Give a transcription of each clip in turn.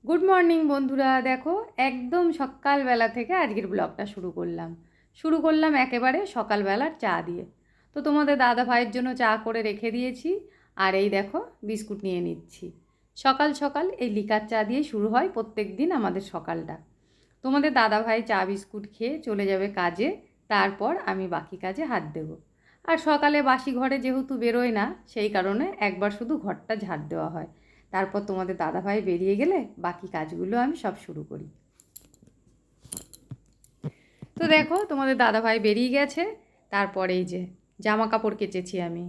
Good morning বন্ধুরা, দেখো একদম সকালবেলা থেকে আজকের ব্লগটা শুরু করলাম একেবারে সকালবেলার চা দিয়ে। তো তোমাদের দাদা ভাইয়ের জন্য চা করে রেখে দিয়েছি, আর এই দেখো বিস্কুট নিয়ে নিচ্ছি। সকাল সকাল এই লিকার চা দিয়ে শুরু হয় প্রত্যেক দিন আমাদের সকালটা। তোমাদের দাদা ভাই চা বিস্কুট খেয়ে চলে যাবে কাজে, তারপর আমি বাকি কাজে হাত দেব। আর সকালে বাসি ঘরে যেহেতু বেরোয় না, সেই কারণে একবার শুধু ঘরটা ঝাড় দেওয়া হয়। তারপর তোমাদের দাদাভাই বেরিয়ে গেলে বাকি কাজগুলো আমি সব শুরু করি। তো দেখো তোমাদের দাদাভাই বেরিয়ে গেছে, তারপরে এই যে জামা কাপড় কেচেছি আমি।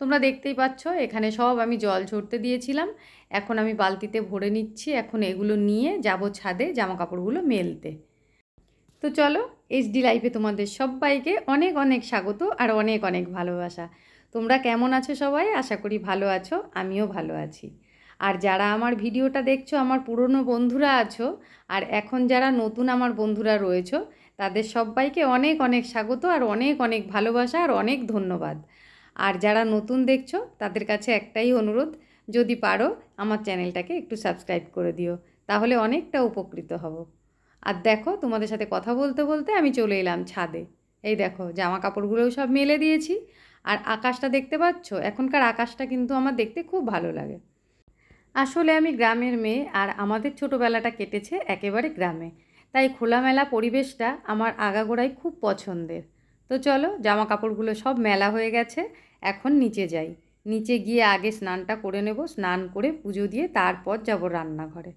তোমরা দেখতেই পাচ্ছ এখানে সব আমি জল ঝরতে দিয়েছিলাম, এখন আমি বালতিতে ভরে নিচ্ছি। এখন এগুলো নিয়ে যাব ছাদে জামা কাপড়গুলো মেলতে। তো চলো, এইচডি লাইফে তোমাদের সবাইকে অনেক অনেক স্বাগত আর অনেক অনেক ভালোবাসা। তোমরা কেমন আছো সবাই? আশা করি ভালো আছো, আমিও ভালো আছি। আর যারা আমার ভিডিওটা দেখছো, আমার পুরনো বন্ধুরা আছো, আর এখন যারা নতুন আমার বন্ধুরা রয়েছো, তাদের সবাইকে অনেক অনেক স্বাগত আর অনেক অনেক ভালোবাসা আর অনেক ধন্যবাদ। আর যারা নতুন দেখছো তাদের কাছে একটাই অনুরোধ, যদি পারো আমার চ্যানেলটাকে একটু সাবস্ক্রাইব করে দিও, তাহলে অনেকটা উপকৃত হব। আর দেখো তোমাদের সাথে কথা বলতে বলতে আমি চলে এলাম ছাদে। এই দেখো জামা কাপড়গুলোও সব মেলে দিয়েছি। আর আকাশটা দেখতে পাচ্ছ, এখনকার আকাশটা কিন্তু আমার দেখতে খুব ভালো লাগে। আসলে আমি গ্রামের মেয়ে, আর আমাদের ছোটোবেলাটা কেটেছে একেবারে গ্রামে, তাই খোলামেলা পরিবেশটা আমার আগাগোড়াই খুব পছন্দের। তো চলো, জামা কাপড়গুলো সব মেলা হয়ে গেছে, এখন নিচে যাই। নিচে গিয়ে আগে স্নানটা করে নেব, স্নান করে পুজো দিয়ে তারপর যাব রান্নাঘরে।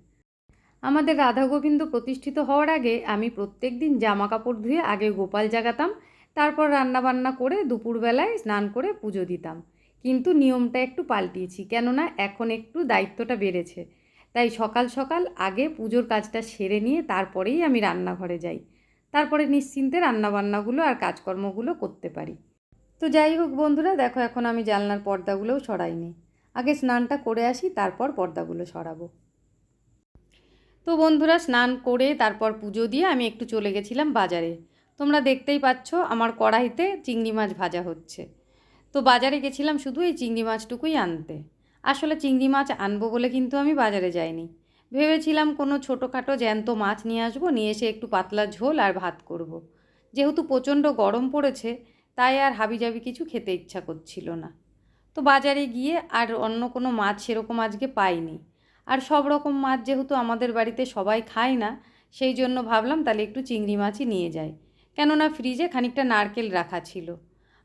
আমাদের রাধা গোবিন্দ প্রতিষ্ঠিত হওয়ার আগে আমি প্রত্যেক দিন জামা কাপড় ধুয়ে আগে গোপাল জাগাতাম, তারপর রান্নাবান্না করে দুপুরবেলায় স্নান করে পুজো দিতাম। কিন্তু নিয়মটা একটু পাল্টিয়েছি, কেননা এখন একটু দায়িত্বটা বেড়েছে। তাই সকাল সকাল আগে পুজোর কাজটা সেরে নিয়ে তারপরেই আমি রান্নাঘরে যাই, তারপরে নিশ্চিন্তে রান্নাবান্নাগুলো আর কাজকর্মগুলো করতে পারি। তো যাই হোক বন্ধুরা, দেখো এখন আমি জানলার পর্দাগুলোও সরাইনি, আগে স্নানটা করে আসি, তারপর পর্দাগুলো সরাবো। তো বন্ধুরা, স্নান করে তারপর পুজো দিয়ে আমি একটু চলে গেছিলাম বাজারে। তোমরা দেখতেই পাচ্ছ আমার কড়াইতে চিংড়ি মাছ ভাজা হচ্ছে। তো বাজারে গেছিলাম শুধু এই চিংড়ি মাছটুকুই আনতে। আসলে চিংড়ি মাছ আনবো বলে কিন্তু আমি বাজারে যাইনি। ভেবেছিলাম কোনো ছোটোখাটো জ্যান্ত মাছ নিয়ে আসবো, নিয়ে এসে একটু পাতলা ঝোল আর ভাত করব। যেহেতু প্রচণ্ড গরম পড়েছে, তাই আর হাবিজাবি কিছু খেতে ইচ্ছা করছিল না। তো বাজারে গিয়ে আর অন্য কোনো মাছ সেরকম আজকে পাইনি। আর সব রকম মাছ যেহেতু আমাদের বাড়িতে সবাই খায় না, সেই জন্য ভাবলাম তাহলে একটু চিংড়ি মাছই নিয়ে যাই। কেননা ফ্রিজে খানিকটা নারকেল রাখা ছিল,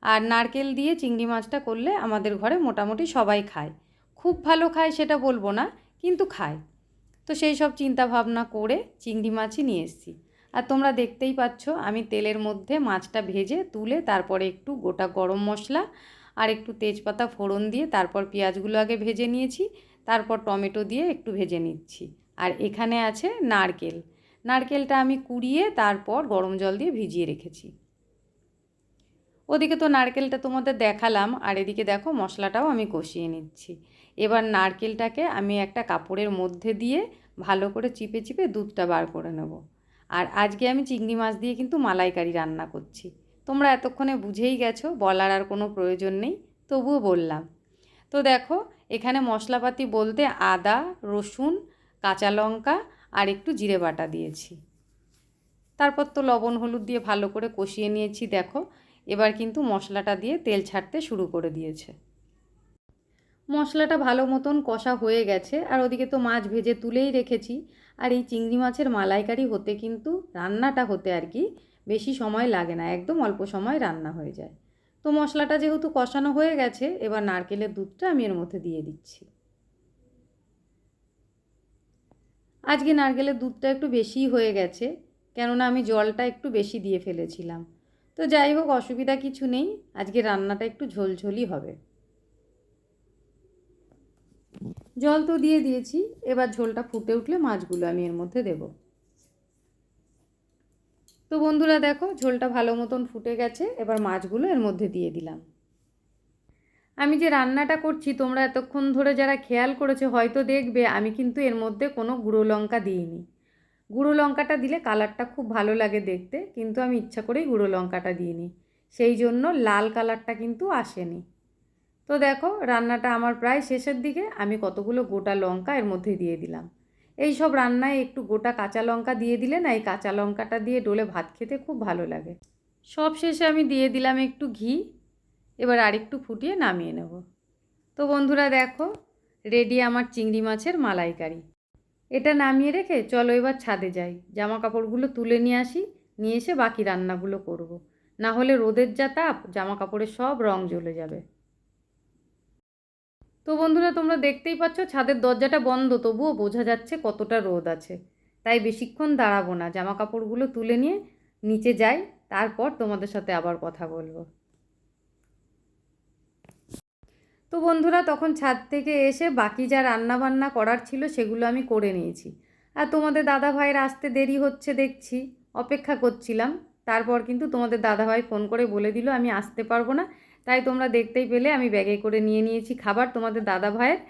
আর নারকেল দিয়ে চিংড়ি মাছটা করলে আমাদের ঘরে মোটামুটি সবাই খায়। খুব ভালো খায় সেটা বলবো না, কিন্তু খায়। তো সেই সব চিন্তা ভাবনা করে চিংড়ি মাছই নিয়ে এসেছি। আর তোমরা দেখতেই পাচ্ছ আমি তেলের মধ্যে মাছটা ভেজে তুলে তারপরে একটু গোটা গরম মশলা আর একটু তেজপাতা ফোড়ন দিয়ে তারপর পেঁয়াজগুলো আগে ভেজে নিয়েছি, তারপর টমেটো দিয়ে একটু ভেজে নিচ্ছি। আর এখানে আছে নারকেল, নারকেলটা আমি কুড়িয়ে তারপর গরম জল দিয়ে ভিজিয়ে রেখেছি। ওদিকে তো নারকেলটা তোমাদের দেখালাম, আর এদিকে দেখো মশলাটাও আমি কষিয়ে নিচ্ছি। এবার নারকেলটাকে আমি একটা কাপড়ের মধ্যে দিয়ে ভালো করে চিপে চিপে দুধটা বার করে নেব। আর আজকে আমি চিংড়ি মাছ দিয়ে কিন্তু মালাইকারি রান্না করছি। তোমরা এতক্ষণে বুঝেই গেছো, বলার আর কোনো প্রয়োজন নেই, তবুও বললাম। তো দেখো এখানে মশলাপাতি বলতে আদা, রসুন, কাঁচা লঙ্কা আর একটু জিরে বাটা দিয়েছি। তারপর তো লবণ হলুদ দিয়ে ভালো করে কষিয়ে নিয়েছি। দেখো এবার কিন্তু মশলাটা দিয়ে তেল ছাড়তে শুরু করে দিয়েছে। মশলাটা ভালো মতন কষা হয়ে গেছে, আর ওদিকে তো মাছ ভেজে তুলেই রেখেছি। আর এই চিংড়ি মাছের মালাইকারি হতে কিন্তু রান্নাটা হতে আর কি বেশি সময় লাগে না, একদম অল্প সময় রান্না হয়ে যায়। তো মশলাটা যেহেতু কষানো হয়ে গেছে, এবার নারকেলের দুধটা আমি এর মধ্যে দিয়ে দিচ্ছি। আজকে নারকেলের দুধটা একটু বেশিই হয়ে গেছে, কেননা আমি জলটা একটু বেশি দিয়ে ফেলেছিলাম। তো যাই হোক, অসুবিধা কিছু নেই, আজকে রান্নাটা একটু ঝোলঝোলই হবে। জল তো দিয়ে দিয়েছি, এবার ঝোলটা ফুটে উঠলে মাছগুলো আমি এর মধ্যে দেব। তো বন্ধুরা দেখো ঝোলটা ভালো মতন ফুটে গেছে, এবার মাছগুলো এর মধ্যে দিয়ে দিলাম। আমি যে রান্নাটা করছি তোমরা এতক্ষণ ধরে যারা খেয়াল করেছে হয়তো দেখবে আমি কিন্তু এর মধ্যে কোনো গুঁড়ো লঙ্কা দিইনি। গুঁড়ো লঙ্কাটা দিলে কালারটা খুব ভালো লাগে দেখতে, কিন্তু আমি ইচ্ছা করেই গুঁড়ো লঙ্কাটা দিইনি, সেই জন্য লাল কালারটা কিন্তু আসেনি। তো দেখো রান্নাটা আমার প্রায় শেষের দিকে, আমি কতগুলো গোটা লঙ্কা এর মধ্যে দিয়ে দিলাম। এই সব রান্নায় একটু গোটা কাঁচা লঙ্কা দিয়ে দিলে না, এই কাঁচা লঙ্কাটা দিয়ে ডোলে ভাত খেতে খুব ভালো লাগে। সব শেষে আমি দিয়ে দিলাম একটু ঘি। এবার আরেকটু ফুটিয়ে নামিয়ে নেব। তো বন্ধুরা দেখো, রেডি আমার চিংড়ি মাছের মালাইকারি। এটা নামিয়ে রেখে চলো এবার ছাদে যাই, জামা কাপড়গুলো তুলে নিয়ে আসি, নিয়ে এসে বাকি রান্নাগুলো করব। না হলে রোদের যা তাপ, জামা কাপড়ের সব রং জ্বলে যাবে। তো বন্ধুরা তোমরা দেখতেই পাচ্ছ ছাদের দরজাটা বন্ধ, তবুও বোঝা যাচ্ছে কতটা রোদ আছে। তাই বেশিক্ষণ দাঁড়াবো না, জামা কাপড়গুলো তুলে নিয়ে নিচে যাই, তারপর তোমাদের সাথে আবার কথা বলবো। তো বন্ধুরা তখন ছাদ থেকে এসে বাকি যা রান্না বান্না করার ছিল সেগুলো আমি করে নিয়েছি। আর তোমাদের দাদা ভাইয়ের আসতে দেরি হচ্ছে দেখছি, অপেক্ষা করছিলাম। তারপর কিন্তু তোমাদের দাদাভাই ফোন করে বলে দিল আমি আসতে পারবো না। তাই তোমরা দেখতেই পেলে আমি ব্যাগে করে নিয়ে নিয়েছি খাবার তোমাদের দাদা ভাইয়ের।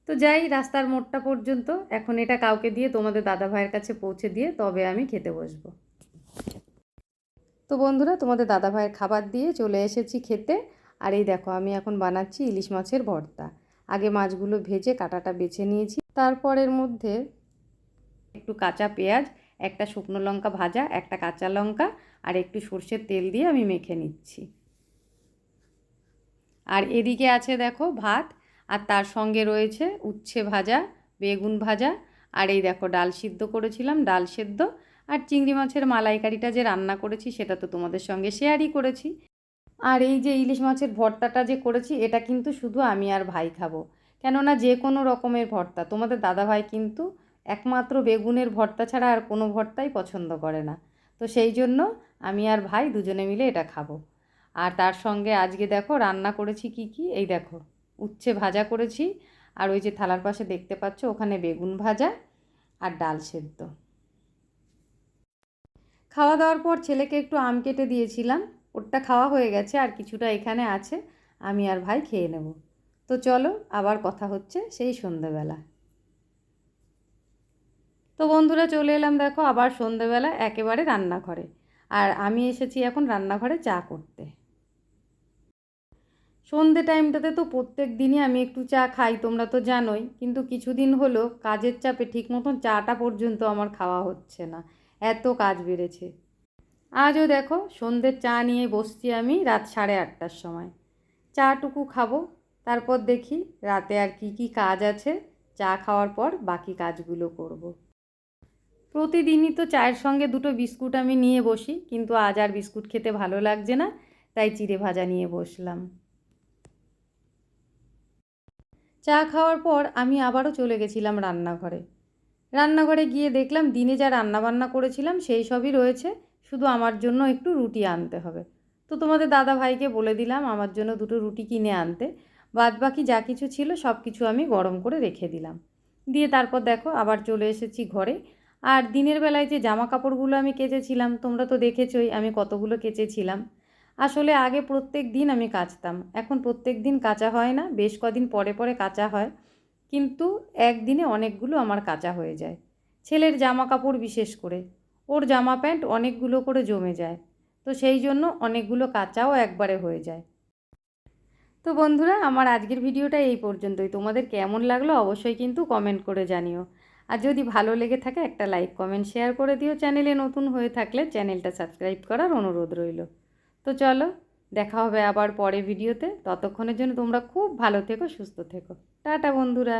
তো যাই রাস্তার মোড়টা পর্যন্ত, এখন এটা কাউকে দিয়ে তোমাদের দাদা ভাইয়ের কাছে পৌঁছে দিয়ে তবে আমি খেতে বসবো। তো বন্ধুরা তোমাদের দাদা ভাইয়ের খাবার দিয়ে চলে এসেছি খেতে। আর এই দেখো আমি এখন বানাচ্ছি ইলিশ মাছের ভর্তা। আগে মাছগুলো ভেজে কাঁটাটা বেছে নিয়েছি, তারপর এর মধ্যে একটু কাঁচা পেঁয়াজ, একটা শুকনো লঙ্কা ভাজা, একটা কাঁচা লঙ্কা আর একটু সর্ষের তেল দিয়ে আমি মেখে নিচ্ছি। আর এদিকে আছে দেখো ভাত, আর তার সঙ্গে রয়েছে উচ্ছে ভাজা, বেগুন ভাজা, আর এই দেখো ডাল সিদ্ধ করেছিলাম, ডাল সেদ্ধ। আর চিংড়ি মাছের মালাইকারিটা যে রান্না করেছি সেটা তো তোমাদের সঙ্গে শেয়ারই করেছি। আর এই যে ইলিশ মাছের ভর্তাটা যে করেছি এটা কিন্তু শুধু আমি আর ভাই খাবো। কেননা যে কোনো রকমের ভর্তা তোমাদের দাদাভাই কিন্তু একমাত্র বেগুনের ভর্তা ছাড়া আর কোনো ভর্তাই পছন্দ করে না। তো সেই জন্য আমি আর ভাই দুজনে মিলে এটা খাবো। আর তার সঙ্গে আজকে দেখো রান্না করেছি কি কি, এই দেখো উচ্ছে ভাজা করেছি, আর ওই যে থালার পাশে দেখতে পাচ্ছ ওখানে বেগুন ভাজা আর ডাল সেদ্ধ। খাওয়া দাওয়ার পর ছেলেকে একটু আম কেটে দিয়েছিলাম, ওরটা খাওয়া হয়ে গেছে, আর কিছুটা এখানে আছে, আমি আর ভাই খেয়ে নেব। তো চলো আবার কথা হচ্ছে সেই সন্ধেবেলা। তো বন্ধুরা চলে এলাম দেখো আবার সন্ধেবেলা একেবারে রান্নাঘরে। আর আমি এসেছি এখন রান্নাঘরে চা করতে। সন্ধে টাইমটাতে তো প্রত্যেক দিনই আমি একটু চা খাই, তোমরা তো জানোই, কিন্তু কিছুদিন হলো কাজের চাপে ঠিক মতন চাটা পর্যন্ত আমার খাওয়া হচ্ছে না, এত কাজ বেড়েছে। আজও দেখো সন্ধ্যের চা নিয়ে বসছি আমি রাত 8:30টার সময়। চাটুকু খাবো, তারপর দেখি রাতে আর কি কি কাজ আছে, চা খাওয়ার পর বাকি কাজগুলো করব। প্রতিদিনই তো চায়ের সঙ্গে দুটো বিস্কুট আমি নিয়ে বসি, কিন্তু আজ আর বিস্কুট খেতে ভালো লাগছে না, তাই চিড়ে ভাজা নিয়ে বসলাম। চা খাওয়ার পর আমি আবারও চলে গেছিলাম রান্নাঘরে। রান্নাঘরে গিয়ে দেখলাম দিনে যা রান্নাবান্না করেছিলাম সেই সবই রয়েছে, শুধু আমার জন্য একটু রুটি আনতে হবে। তো তোমাদের দাদা ভাইকে বলে দিলাম আমার জন্য দুটো রুটি কিনে আনতে। বাদবাকি যা কিছু ছিল সব কিছু আমি গরম করে রেখে দিলাম। দিয়ে তারপর দেখো আবার চলে এসেছি ঘরে। আর দিনের বেলায় যে জামা কাপড়গুলো আমি কেচেছিলাম তোমরা তো দেখেছই আমি কতগুলো কেচেছিলাম। আসলে আগে প্রত্যেক দিন আমি কাচতাম, এখন প্রত্যেক দিন কাচা হয় না, বেশ কদিন পরে পরে কাচা হয়, কিন্তু একদিনে অনেকগুলো আমার কাচা হয়ে যায়। ছেলের জামা কাপড় বিশেষ করে, ওর জামা প্যান্ট অনেকগুলো করে জমে যায়, তো সেই জন্য অনেকগুলো কাচাও একবারে হয়ে যায়। তো বন্ধুরা আমার আজকের ভিডিওটা এই পর্যন্তই, তোমাদের কেমন লাগলো অবশ্যই কিন্তু কমেন্ট করে জানিও। আর যদি ভালো লেগে থাকে একটা লাইক কমেন্ট শেয়ার করে দিও, চ্যানেলে নতুন হয়ে থাকলে চ্যানেলটা সাবস্ক্রাইব করার অনুরোধ রইল। তো চলো দেখা হবে আবার পরে ভিডিওতে, ততক্ষণের জন্য তোমরা খুব ভালো থেকো, সুস্থ থেকো। টাটা বন্ধুরা।